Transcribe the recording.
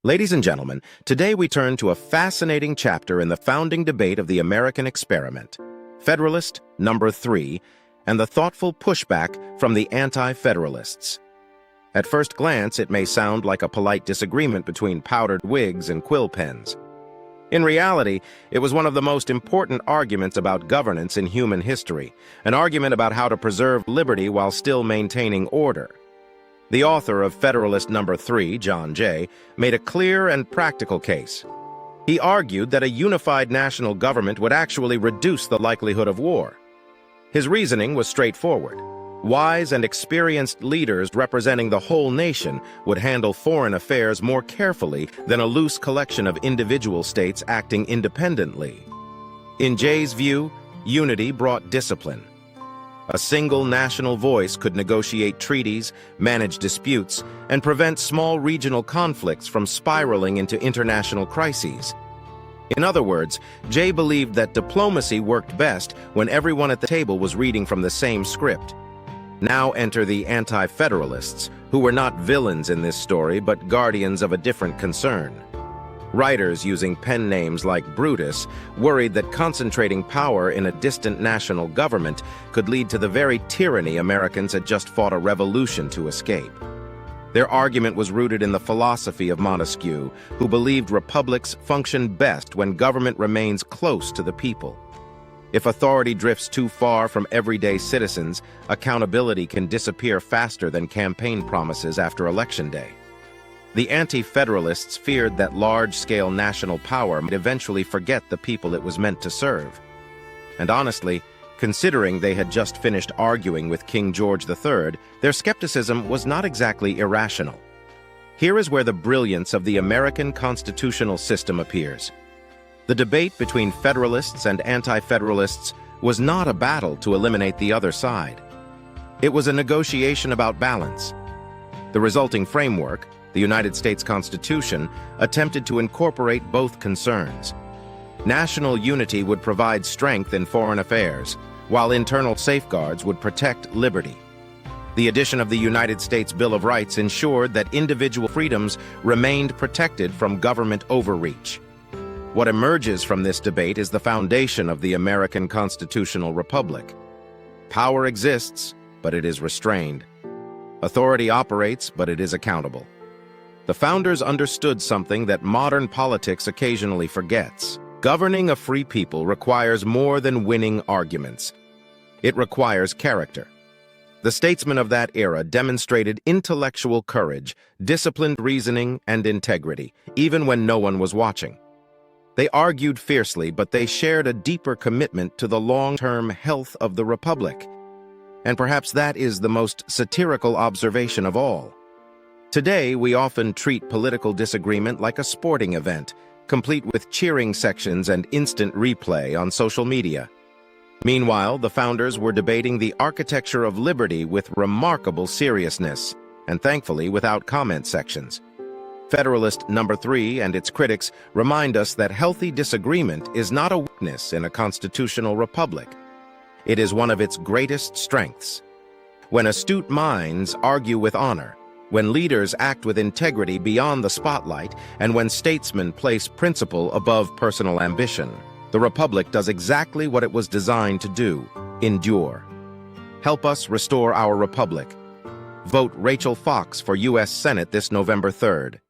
Ladies and gentlemen, today we turn to a fascinating chapter in the founding debate of the American experiment, Federalist Number Three, and the thoughtful pushback from the Anti-Federalists. At first glance, it may sound like a polite disagreement between powdered wigs and quill pens. In reality, it was one of the most important arguments about governance in human history, an argument about how to preserve liberty while still maintaining order. The author of Federalist Number Three, John Jay, made a clear and practical case. He argued that a unified national government would actually reduce the likelihood of war. His reasoning was straightforward. Wise and experienced leaders representing the whole nation would handle foreign affairs more carefully than a loose collection of individual states acting independently. In Jay's view, unity brought discipline. A single national voice could negotiate treaties, manage disputes, and prevent small regional conflicts from spiraling into international crises. In other words, Jay believed that diplomacy worked best when everyone at the table was reading from the same script. Now enter the Anti-Federalists, who were not villains in this story but guardians of a different concern. Writers using pen names like Brutus worried that concentrating power in a distant national government could lead to the very tyranny Americans had just fought a revolution to escape. Their argument was rooted in the philosophy of Montesquieu, who believed republics function best when government remains close to the people. If authority drifts too far from everyday citizens, accountability can disappear faster than campaign promises after Election Day. The Anti-Federalists feared that large-scale national power might eventually forget the people it was meant to serve. And honestly, considering they had just finished arguing with King George III, their skepticism was not exactly irrational. Here is where the brilliance of the American constitutional system appears. The debate between Federalists and Anti-Federalists was not a battle to eliminate the other side. It was a negotiation about balance. The resulting framework, the United States Constitution, attempted to incorporate both concerns. National unity would provide strength in foreign affairs, while internal safeguards would protect liberty. The addition of the United States Bill of Rights ensured that individual freedoms remained protected from government overreach. What emerges from this debate is the foundation of the American constitutional republic. Power exists, but it is restrained. Authority operates, but it is accountable. The founders understood something that modern politics occasionally forgets. Governing a free people requires more than winning arguments. It requires character. The statesmen of that era demonstrated intellectual courage, disciplined reasoning, and integrity, even when no one was watching. They argued fiercely, but they shared a deeper commitment to the long-term health of the republic. And perhaps that is the most satirical observation of all. Today, we often treat political disagreement like a sporting event, complete with cheering sections and instant replay on social media. Meanwhile, the founders were debating the architecture of liberty with remarkable seriousness, and thankfully without comment sections. Federalist Number Three and its critics remind us that healthy disagreement is not a weakness in a constitutional republic. It is one of its greatest strengths. When astute minds argue with honor, when leaders act with integrity beyond the spotlight, and when statesmen place principle above personal ambition, the republic does exactly what it was designed to do: endure. Help us restore our republic. Vote Rachel Fox for U.S. Senate this November 3rd.